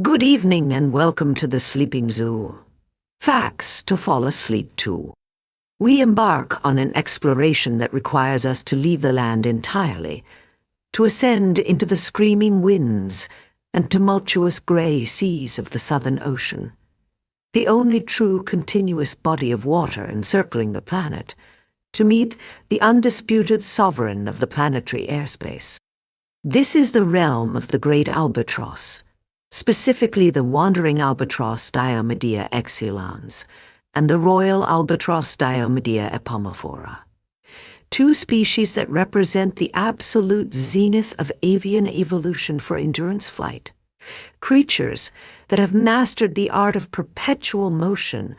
Good evening and welcome to the Sleeping Zoo. Facts to fall asleep to. We embark on an exploration that requires us to leave the land entirely, to ascend into the screaming winds and tumultuous grey seas of the Southern Ocean, the only true continuous body of water encircling the planet, to meet the undisputed sovereign of the planetary airspace. This is the realm of the great albatross, specifically the Wandering Albatross Diomedea exulans and the Royal Albatross Diomedea epomophora, two species that represent the absolute zenith of avian evolution for endurance flight, creatures that have mastered the art of perpetual motion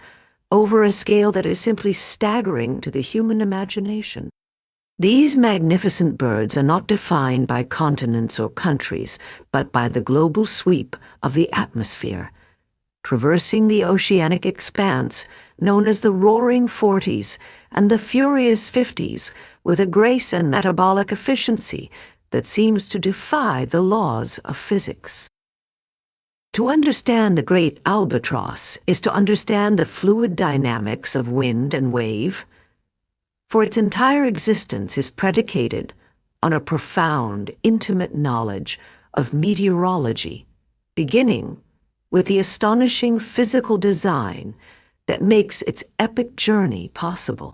over a scale that is simply staggering to the human imagination. These magnificent birds are not defined by continents or countries, but by the global sweep of the atmosphere, traversing the oceanic expanse known as the roaring Forties and the furious Fifties with a grace and metabolic efficiency that seems to defy the laws of physics. To understand the great albatross is to understand the fluid dynamics of wind and wave, for its entire existence is predicated on a profound, intimate knowledge of meteorology, beginning with the astonishing physical design that makes its epic journey possible.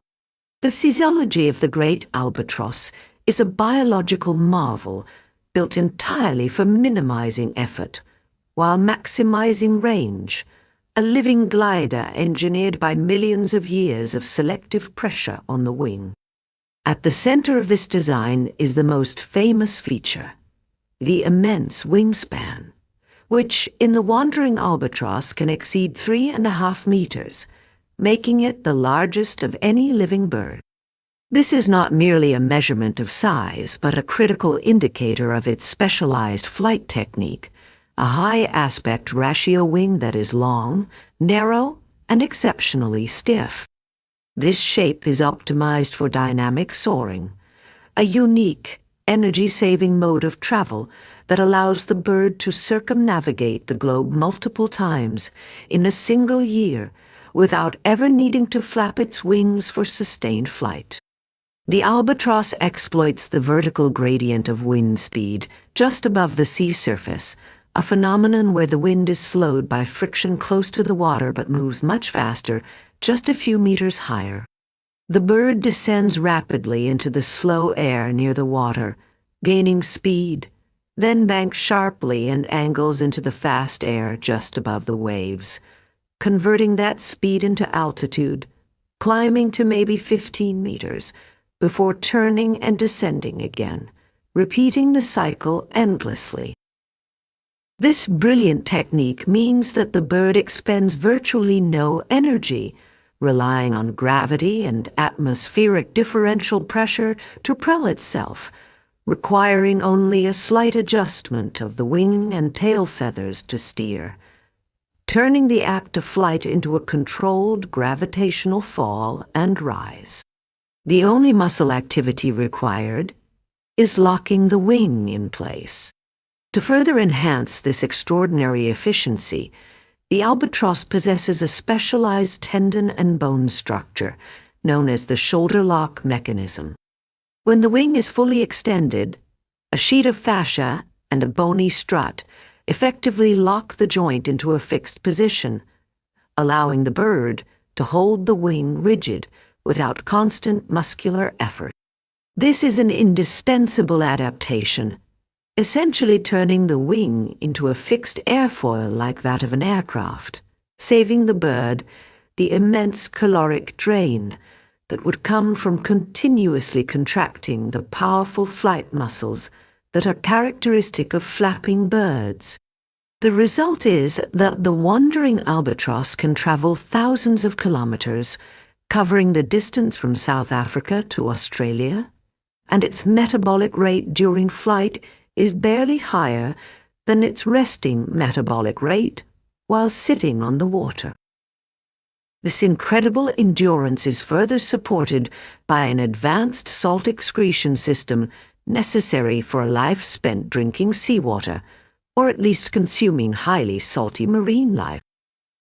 The physiology of the great albatross is a biological marvel built entirely for minimizing effort while maximizing range, a living glider engineered by millions of years of selective pressure on the wing. At the center of this design is the most famous feature, the immense wingspan, which in the Wandering Albatross can exceed 3.5 meters, making it the largest of any living bird. This is not merely a measurement of size, but a critical indicator of its specialized flight technique, a high-aspect ratio wing that is long, narrow, and exceptionally stiff. This shape is optimized for dynamic soaring, a unique, energy-saving mode of travel that allows the bird to circumnavigate the globe multiple times in a single year without ever needing to flap its wings for sustained flight. The albatross exploits the vertical gradient of wind speed just above the sea surface, a phenomenon where the wind is slowed by friction close to the water but moves much faster, just a few meters higher. The bird descends rapidly into the slow air near the water, gaining speed, then banks sharply and angles into the fast air just above the waves, converting that speed into altitude, climbing to maybe 15 meters, before turning and descending again, repeating the cycle endlessly. This brilliant technique means that the bird expends virtually no energy, relying on gravity and atmospheric differential pressure to propel itself, requiring only a slight adjustment of the wing and tail feathers to steer, turning the act of flight into a controlled gravitational fall and rise. The only muscle activity required is locking the wing in place. To further enhance this extraordinary efficiency, the albatross possesses a specialized tendon and bone structure known as the shoulder lock mechanism. When the wing is fully extended, a sheet of fascia and a bony strut effectively lock the joint into a fixed position, allowing the bird to hold the wing rigid without constant muscular effort. This is an indispensable adaptation, essentially turning the wing into a fixed airfoil like that of an aircraft, saving the bird the immense caloric drain that would come from continuously contracting the powerful flight muscles that are characteristic of flapping birds. The result is that the Wandering Albatross can travel thousands of kilometers, covering the distance from South Africa to Australia, and its metabolic rate during flight is barely higher than its resting metabolic rate while sitting on the water. This incredible endurance is further supported by an advanced salt excretion system necessary for a life spent drinking seawater, or at least consuming highly salty marine life.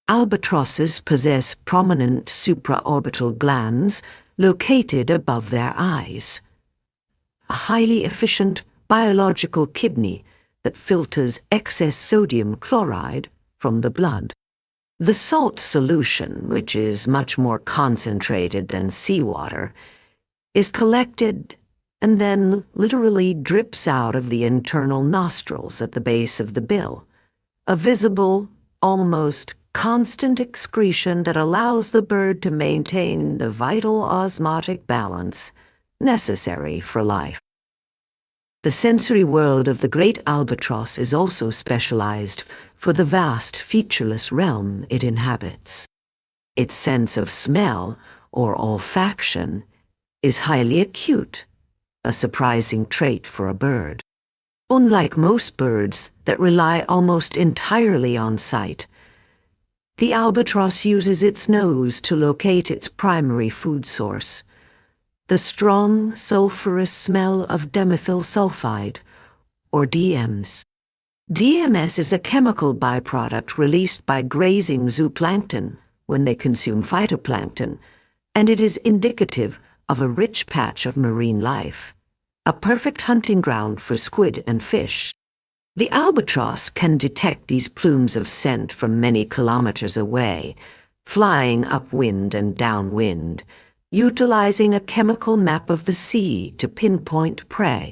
Albatrosses possess prominent supraorbital glands located above their eyes, a highly efficient biological kidney that filters excess sodium chloride from the blood. The salt solution, which is much more concentrated than seawater, is collected and then literally drips out of the internal nostrils at the base of the bill, a visible, almost constant excretion that allows the bird to maintain the vital osmotic balance necessary for life. The sensory world of the great albatross is also specialized for the vast featureless realm it inhabits. Its sense of smell, or olfaction, is highly acute, a surprising trait for a bird. Unlike most birds that rely almost entirely on sight, the albatross uses its nose to locate its primary food source, the strong, sulfurous smell of dimethyl sulfide, or DMs. DMS is a chemical byproduct released by grazing zooplankton when they consume phytoplankton, and it is indicative of a rich patch of marine life, a perfect hunting ground for squid and fish. The albatross can detect these plumes of scent from many kilometers away, flying upwind and downwind, utilizing a chemical map of the sea to pinpoint prey.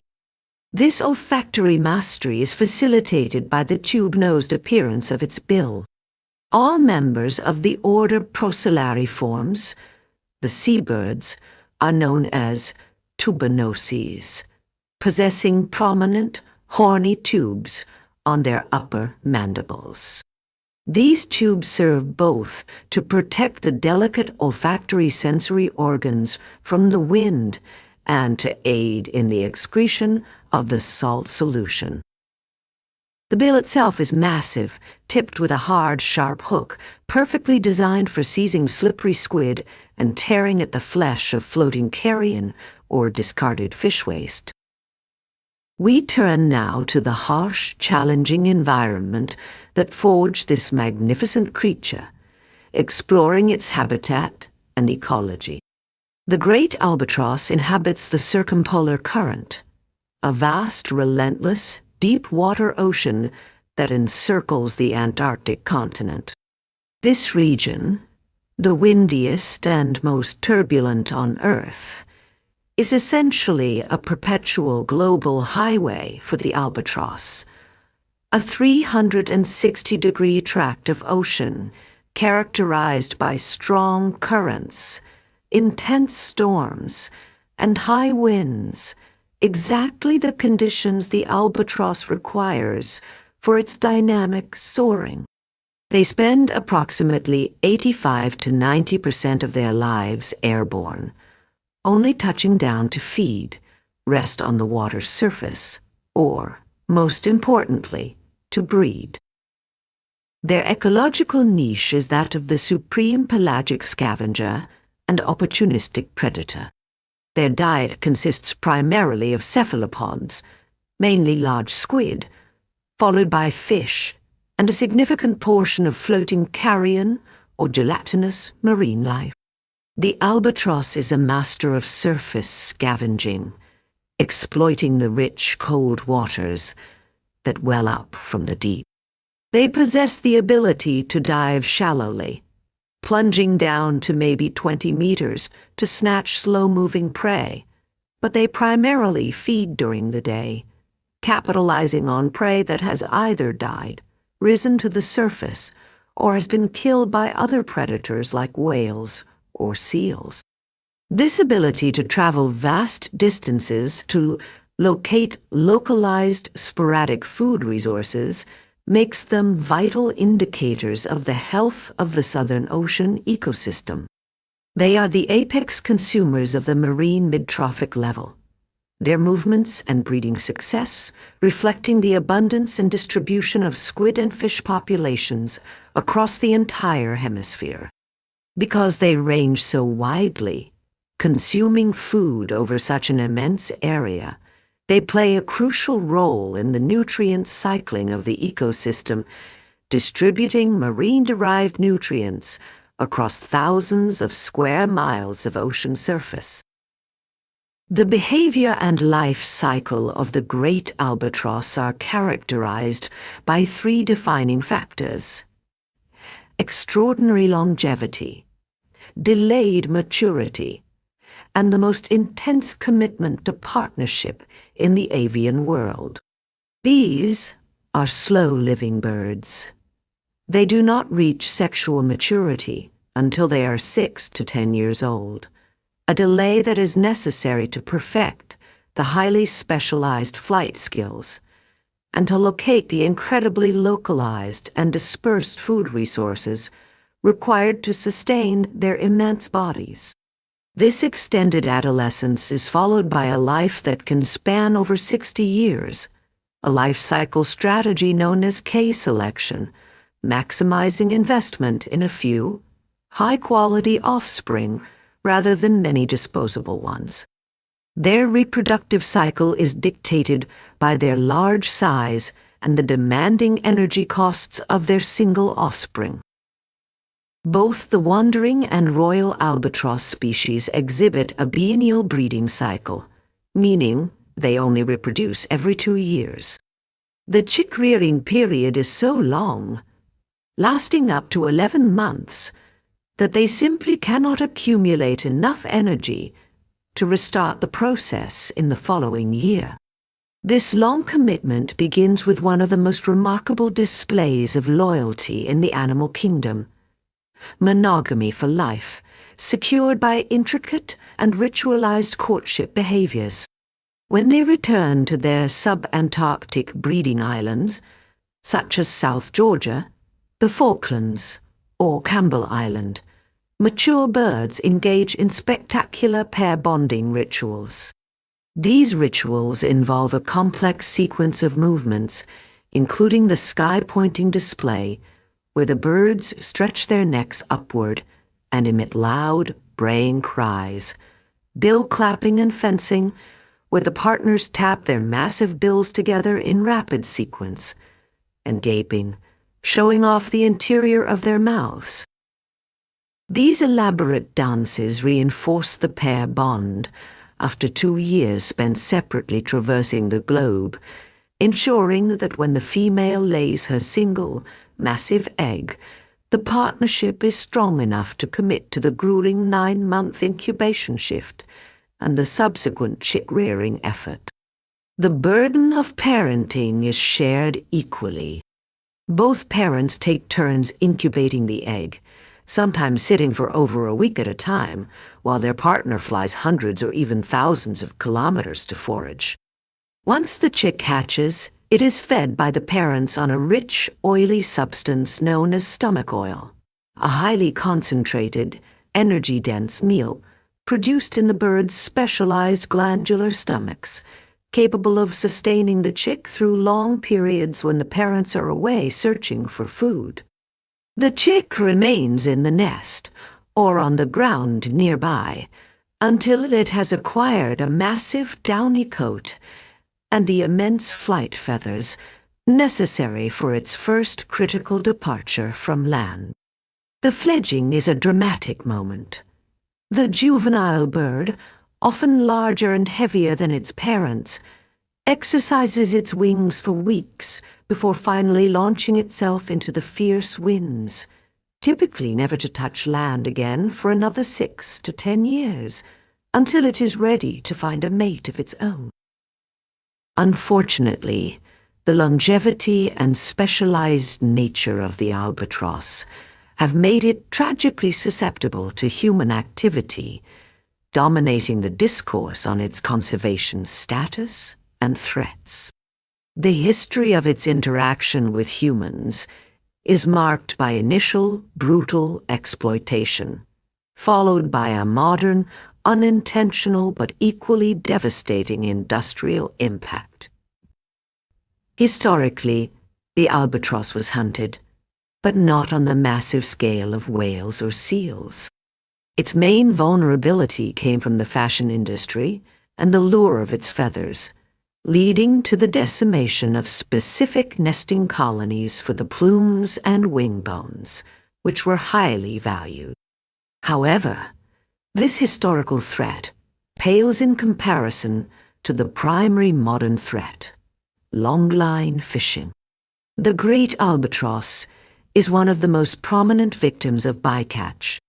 This olfactory mastery is facilitated by the tube-nosed appearance of its bill. All members of the order Procellariiformes, the seabirds, are known as tuberoses, possessing prominent, horny tubes on their upper mandibles. These tubes serve both to protect the delicate olfactory sensory organs from the wind and to aid in the excretion of the salt solution. The bill itself is massive, tipped with a hard, sharp hook, perfectly designed for seizing slippery squid and tearing at the flesh of floating carrion or discarded fish waste. We turn now to the harsh, challenging environment that forged this magnificent creature, exploring its habitat and ecology. The great albatross inhabits the circumpolar current, a vast, relentless, deep-water ocean that encircles the Antarctic continent. This region, the windiest and most turbulent on Earth, is essentially a perpetual global highway for the albatross, a 360-degree tract of ocean characterized by strong currents, intense storms, and high winds, exactly the conditions the albatross requires for its dynamic soaring. They spend approximately 85 to 90% of their lives airborne, only touching down to feed, rest on the water's surface, or, most importantly, to breed. Their ecological niche is that of the supreme pelagic scavenger and opportunistic predator. Their diet consists primarily of cephalopods, mainly large squid, followed by fish, and a significant portion of floating carrion or gelatinous marine life. The albatross is a master of surface scavenging, exploiting the rich, cold waters that well up from the deep. They possess the ability to dive shallowly, plunging down to maybe 20 meters to snatch slow-moving prey, but they primarily feed during the day, capitalizing on prey that has either died, risen to the surface, or has been killed by other predators like whales or seals. This ability to travel vast distances to locate localized sporadic food resources makes them vital indicators of the health of the Southern Ocean ecosystem. They are the apex consumers of the marine mid-trophic level, their movements and breeding success reflecting the abundance and distribution of squid and fish populations across the entire hemisphere. Because they range so widely, consuming food over such an immense area They play a crucial role in the nutrient cycling of the ecosystem, distributing marine-derived nutrients across thousands of square miles of ocean surface. The behavior and life cycle of the great albatross are characterized by three defining factors: extraordinary longevity, delayed maturity, and the most intense commitment to partnership in the avian world. These are slow-living birds. They do not reach sexual maturity until they are 6 to 10 years old, a delay that is necessary to perfect the highly specialized flight skills and to locate the incredibly localized and dispersed food resources required to sustain their immense bodies. This extended adolescence is followed by a life that can span over 60 years, a life cycle strategy known as K-selection, maximizing investment in a few, high-quality offspring rather than many disposable ones. Their reproductive cycle is dictated by their large size and the demanding energy costs of their single offspring. Both the wandering and royal albatross species exhibit a biennial breeding cycle, meaning they only reproduce every 2 years. The chick-rearing period is so long, lasting up to 11 months, that they simply cannot accumulate enough energy to restart the process in the following year. This long commitment begins with one of the most remarkable displays of loyalty in the animal kingdom: monogamy for life, secured by intricate and ritualized courtship behaviors. When they return to their sub-Antarctic breeding islands, such as South Georgia, the Falklands, or Campbell Island, mature birds engage in spectacular pair bonding rituals. These rituals involve a complex sequence of movements, including the sky-pointing display, where the birds stretch their necks upward and emit loud, braying cries, bill clapping and fencing, where the partners tap their massive bills together in rapid sequence, and gaping, showing off the interior of their mouths. These elaborate dances reinforce the pair bond after 2 years spent separately traversing the globe, ensuring that when the female lays her single, massive egg, the partnership is strong enough to commit to the grueling 9-month incubation shift and the subsequent chick-rearing effort. The burden of parenting is shared equally. Both parents take turns incubating the egg, sometimes sitting for over a week at a time, while their partner flies hundreds or even thousands of kilometers to forage. Once the chick hatches, it is fed by the parents on a rich, oily substance known as stomach oil, a highly concentrated, energy-dense meal produced in the bird's specialized glandular stomachs, capable of sustaining the chick through long periods when the parents are away searching for food. The chick remains in the nest, or on the ground nearby, until it has acquired a massive downy coat and the immense flight feathers necessary for its first critical departure from land. The fledging is a dramatic moment. The juvenile bird, often larger and heavier than its parents, exercises its wings for weeks before finally launching itself into the fierce winds, typically never to touch land again for another 6 to 10 years, until it is ready to find a mate of its own. Unfortunately, the longevity and specialized nature of the albatross have made it tragically susceptible to human activity, dominating the discourse on its conservation status and threats. The history of its interaction with humans is marked by initial, brutal exploitation, followed by a modern, unintentional but equally devastating industrial impact. Historically, the albatross was hunted, but not on the massive scale of whales or seals. Its main vulnerability came from the fashion industry and the lure of its feathers, leading to the decimation of specific nesting colonies for the plumes and wing bones, which were highly valued. However, this historical threat pales in comparison to the primary modern threat, longline fishing. The great albatross is one of the most prominent victims of bycatch.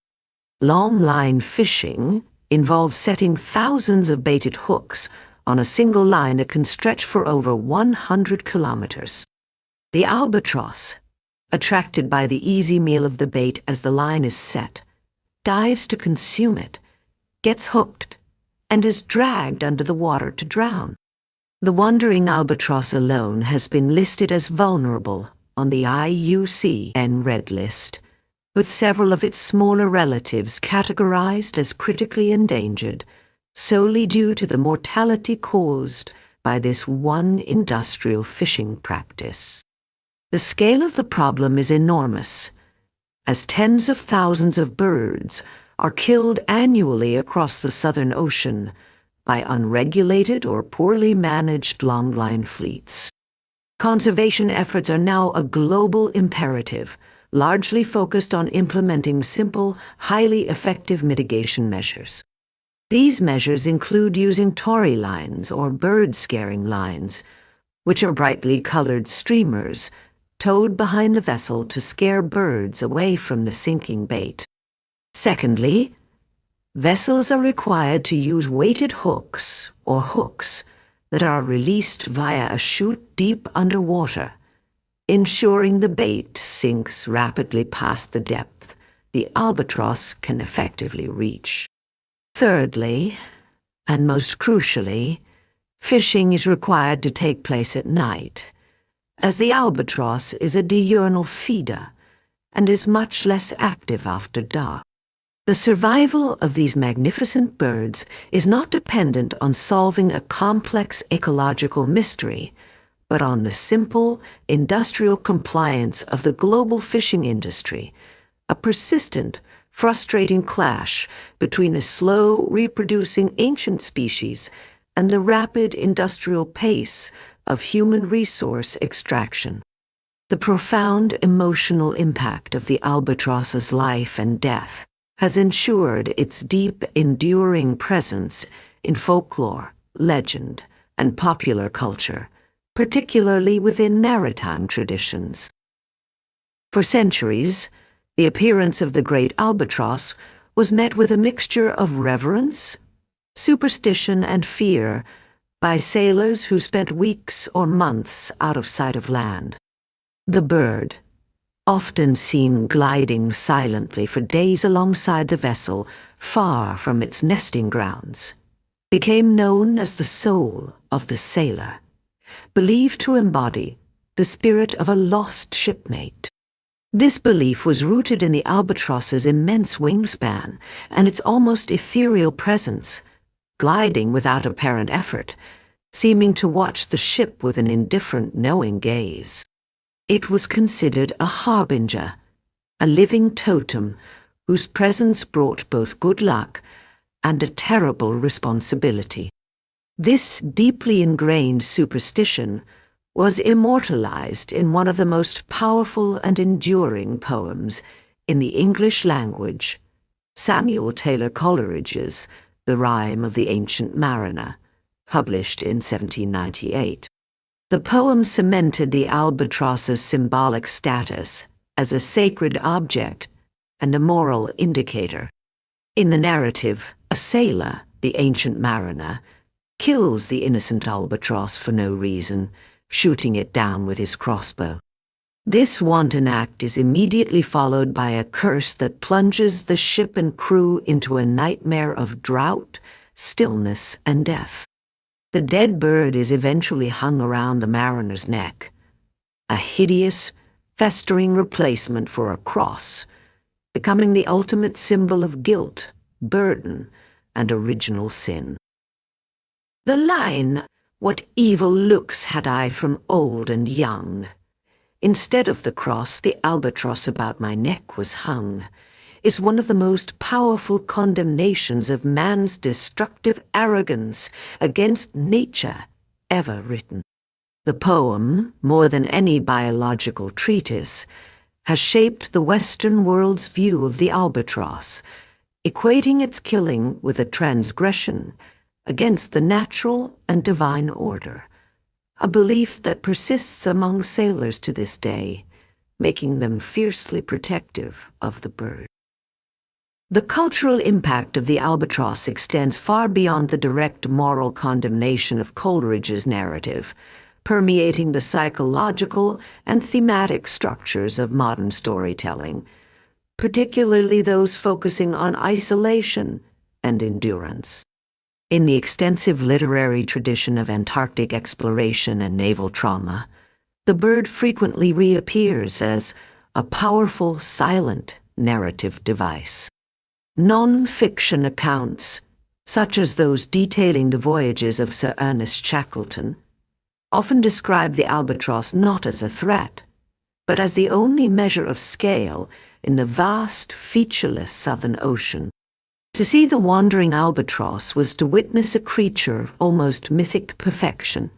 Longline fishing involves setting thousands of baited hooks on a single line that can stretch for over 100 kilometers. The albatross, attracted by the easy meal of the bait as the line is set, dives to consume it, gets hooked, and is dragged under the water to drown. The wandering albatross alone has been listed as vulnerable on the IUCN Red List, with several of its smaller relatives categorized as critically endangered, solely due to the mortality caused by this one industrial fishing practice. The scale of the problem is enormous, as tens of thousands of birds are killed annually across the Southern Ocean by unregulated or poorly managed longline fleets. Conservation efforts are now a global imperative, largely focused on implementing simple, highly effective mitigation measures. These measures include using torii lines or bird-scaring lines, which are brightly colored streamers towed behind the vessel to scare birds away from the sinking bait. Secondly, vessels are required to use weighted hooks or hooks that are released via a chute deep underwater, ensuring the bait sinks rapidly past the depth the albatross can effectively reach. Thirdly, and most crucially, fishing is required to take place at night, as the albatross is a diurnal feeder and is much less active after dark. The survival of these magnificent birds is not dependent on solving a complex ecological mystery, but on the simple industrial compliance of the global fishing industry, a persistent, frustrating clash between a slow, reproducing ancient species and the rapid industrial pace of human resource extraction. The profound emotional impact of the albatross's life and death has ensured its deep, enduring presence in folklore, legend, and popular culture, particularly within maritime traditions. For centuries, the appearance of the great albatross was met with a mixture of reverence, superstition, and fear by sailors who spent weeks or months out of sight of land. The bird, often seen gliding silently for days alongside the vessel, far from its nesting grounds, became known as the soul of the sailor, believed to embody the spirit of a lost shipmate. This belief was rooted in the albatross's immense wingspan and its almost ethereal presence, gliding without apparent effort, seeming to watch the ship with an indifferent, knowing gaze. It was considered a harbinger, a living totem whose presence brought both good luck and a terrible responsibility. This deeply ingrained superstition was immortalized in one of the most powerful and enduring poems in the English language, Samuel Taylor Coleridge's The Rime of the Ancient Mariner, published in 1798. The poem cemented the albatross's symbolic status as a sacred object and a moral indicator. In the narrative, a sailor, the ancient mariner, kills the innocent albatross for no reason, shooting it down with his crossbow. This wanton act is immediately followed by a curse that plunges the ship and crew into a nightmare of drought, stillness, and death. The dead bird is eventually hung around the mariner's neck, a hideous, festering replacement for a cross, becoming the ultimate symbol of guilt, burden, and original sin. The line, "What evil looks had I from old and young," instead of the cross the albatross about my neck was hung, is one of the most powerful condemnations of man's destructive arrogance against nature ever written. The poem, more than any biological treatise, has shaped the Western world's view of the albatross, equating its killing with a transgression against the natural and divine order, a belief that persists among sailors to this day, making them fiercely protective of the bird. The cultural impact of the albatross extends far beyond the direct moral condemnation of Coleridge's narrative, permeating the psychological and thematic structures of modern storytelling, particularly those focusing on isolation and endurance. In the extensive literary tradition of Antarctic exploration and naval trauma, the bird frequently reappears as a powerful, silent narrative device. Non-fiction accounts, such as those detailing the voyages of Sir Ernest Shackleton, often describe the albatross not as a threat, but as the only measure of scale in the vast, featureless Southern Ocean. To see the wandering albatross was to witness a creature of almost mythic perfection,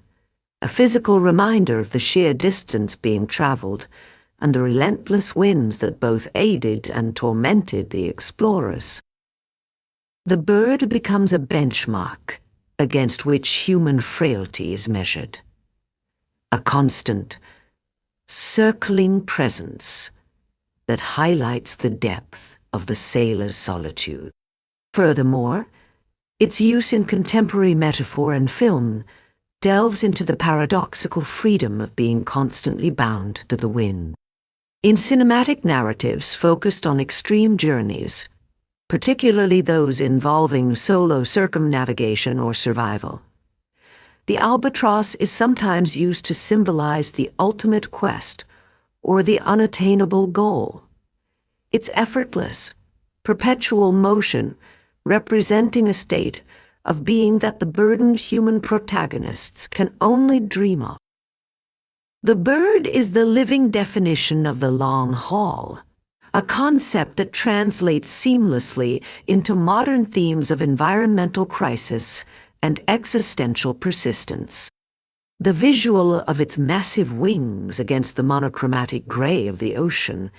a physical reminder of the sheer distance being traveled and the relentless winds that both aided and tormented the explorers. The bird becomes a benchmark against which human frailty is measured, a constant, circling presence that highlights the depth of the sailor's solitude. Furthermore, its use in contemporary metaphor and film delves into the paradoxical freedom of being constantly bound to the wind. In cinematic narratives focused on extreme journeys, particularly those involving solo circumnavigation or survival, the albatross is sometimes used to symbolize the ultimate quest or the unattainable goal. Its effortless, perpetual motion representing a state of being that the burdened human protagonists can only dream of. The bird is the living definition of the long haul, a concept that translates seamlessly into modern themes of environmental crisis and existential persistence. The visual of its massive wings against the monochromatic gray of the ocean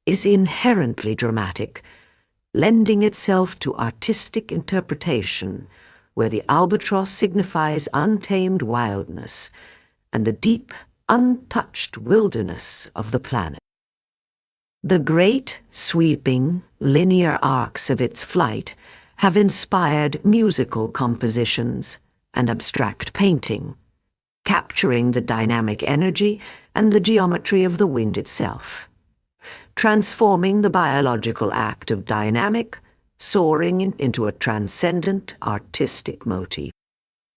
is inherently dramatic, lending itself to artistic interpretation, where the albatross signifies untamed wildness and the deep, untouched wilderness of the planet. The great, sweeping, linear arcs of its flight have inspired musical compositions and abstract painting, capturing the dynamic energy and the geometry of the wind itself, transforming the biological act of dynamic, soaring into a transcendent artistic motif.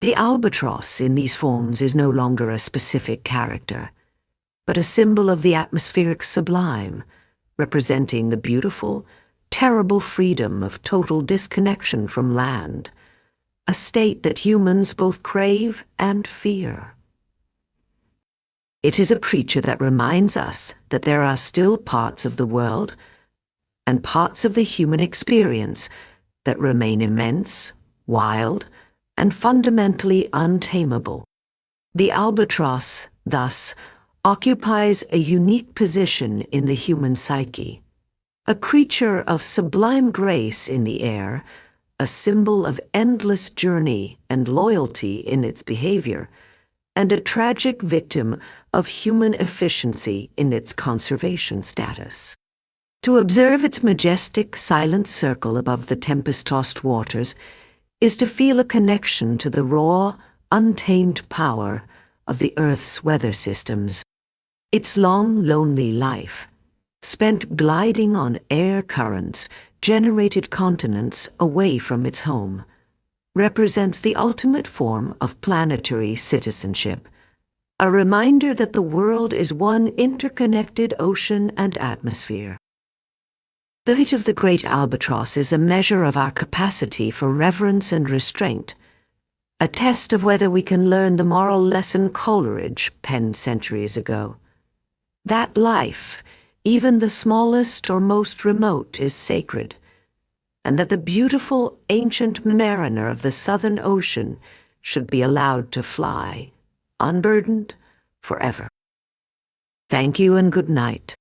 The albatross in these forms is no longer a specific character, but a symbol of the atmospheric sublime, representing the beautiful, terrible freedom of total disconnection from land, a state that humans both crave and fear. It is a creature that reminds us that there are still parts of the world and parts of the human experience that remain immense, wild, and fundamentally untamable. The albatross, thus, occupies a unique position in the human psyche, a creature of sublime grace in the air, a symbol of endless journey and loyalty in its behavior, and a tragic victim of human efficiency in its conservation status. To observe its majestic, silent circle above the tempest-tossed waters is to feel a connection to the raw, untamed power of the Earth's weather systems. Its long, lonely life, spent gliding on air currents, generated continents away from its home, represents the ultimate form of planetary citizenship, a reminder that the world is one interconnected ocean and atmosphere. The fate of the great albatross is a measure of our capacity for reverence and restraint, a test of whether we can learn the moral lesson Coleridge penned centuries ago. That life, even the smallest or most remote, is sacred, and that the beautiful ancient mariner of the Southern Ocean should be allowed to fly, unburdened, forever. Thank you and good night.